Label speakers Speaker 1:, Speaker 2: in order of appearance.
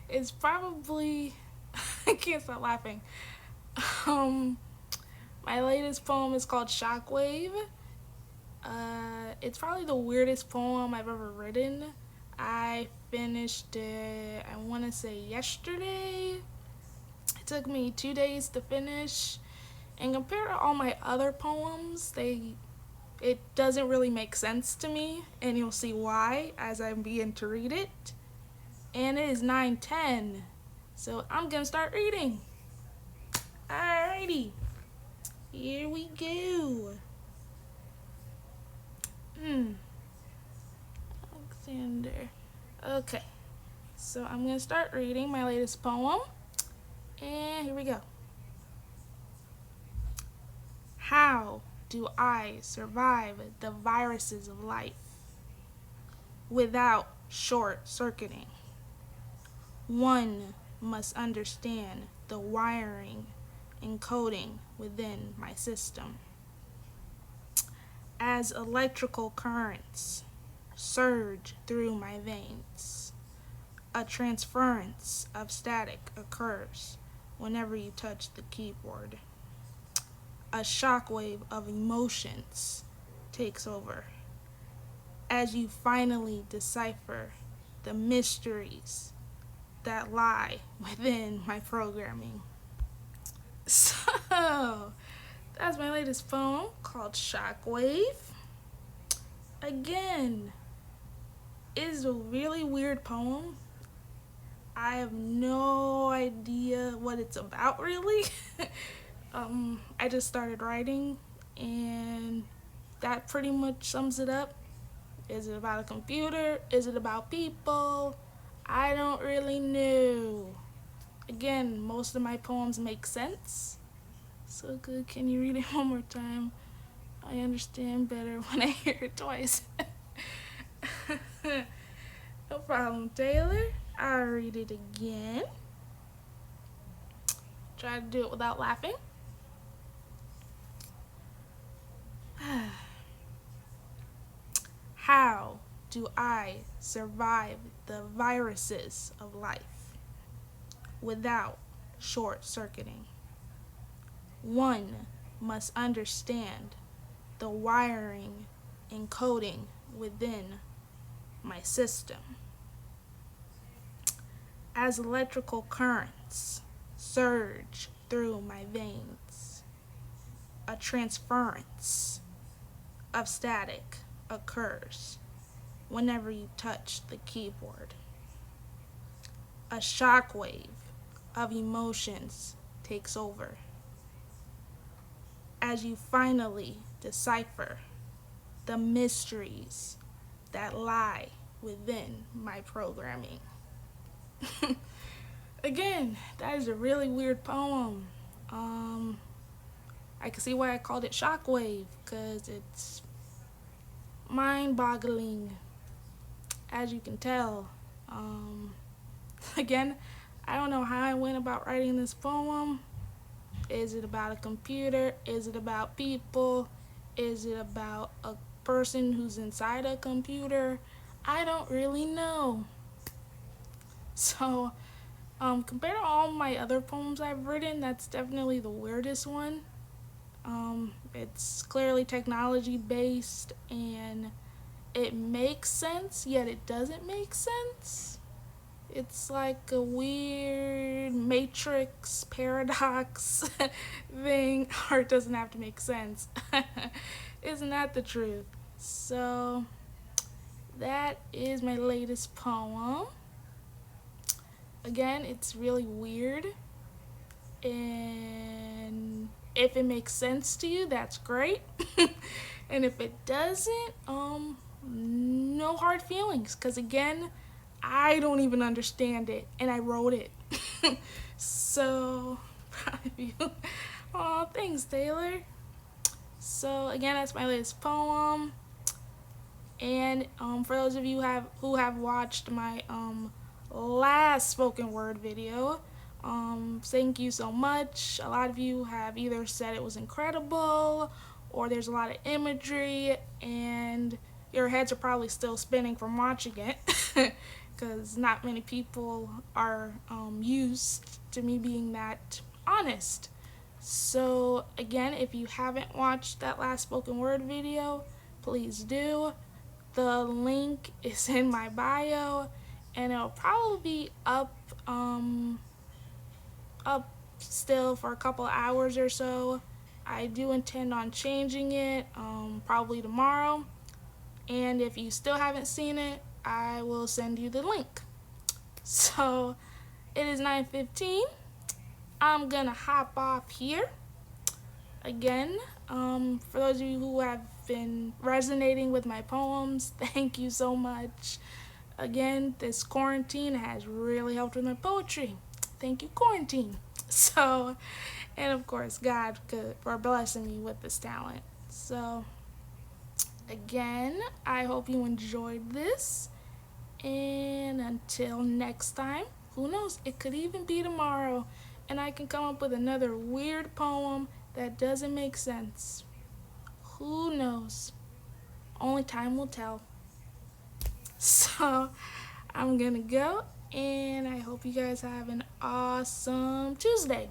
Speaker 1: It's probably I can't stop laughing. Um, my latest poem is called Shockwave. It's probably the weirdest poem I've ever written. I finished it, I want to say yesterday. It took me 2 days to finish. And compared to all my other poems, it doesn't really make sense to me, and you'll see why as I begin to read it. And it is 9:10, so I'm gonna start reading. Alrighty, here we go. Hmm, Alexander. Okay, so I'm gonna start reading my latest poem, and here we go. How do I survive the viruses of life without short circuiting? One must understand the wiring and coding within my system. As electrical currents surge through my veins, a transference of static occurs whenever you touch the keyboard. A shockwave of emotions takes over as you finally decipher the mysteries that lie within my programming. So, that's my latest poem called Shockwave. Again, it is a really weird poem. I have no idea what it's about, really. I just started writing, and that pretty much sums it up. Is it about a computer? Is it about people? I don't really know. Again, most of my poems make sense. So good. Can you read it one more time? I understand better when I hear it twice. No problem, Taylor. I'll read it again. Try to do it without laughing. How do I survive the viruses of life without short circuiting? One must understand the wiring and coding within my system. As electrical currents surge through my veins, a transference of static occurs whenever you touch the keyboard. A shockwave of emotions takes over as you finally decipher the mysteries that lie within my programming. Again, that is a really weird poem. I can see why I called it Shockwave, because it's mind-boggling, as you can tell. Again, I don't know how I went about writing this poem. Is it about a computer? Is it about people? Is it about a person who's inside a computer? I don't really know. So, compared to all my other poems I've written, that's definitely the weirdest one. It's clearly technology based, and it makes sense, yet it doesn't make sense. It's like a weird matrix paradox thing, or it doesn't have to make sense. Isn't that the truth? So, that is my latest poem. Again, it's really weird, and if it makes sense to you, that's great. And if it doesn't, no hard feelings, because again, I don't even understand it, and I wrote it. So, proud of you. Oh, thanks, Taylor. So, again, that's my latest poem. And for those of you who have watched my last spoken word video, thank you so much. A lot of you have either said it was incredible, or there's a lot of imagery, and your heads are probably still spinning from watching it. because not many people are used to me being that honest. So again, if you haven't watched that last spoken word video, please do. The link is in my bio, and it'll probably be up still for a couple hours or so. I do intend on changing it probably tomorrow, and if you still haven't seen it, I will send you the link. So it is 9:15. I'm gonna hop off here. Again, for those of you who have been resonating with my poems, thank you so much. Again, this quarantine has really helped with my poetry. Thank you, quarantine. So, and of course, God for blessing me with this talent. So, again, I hope you enjoyed this. And until next time, who knows? It could even be tomorrow, and I can come up with another weird poem that doesn't make sense. Who knows? Only time will tell. So, I'm gonna go, and I hope you guys have an awesome Tuesday.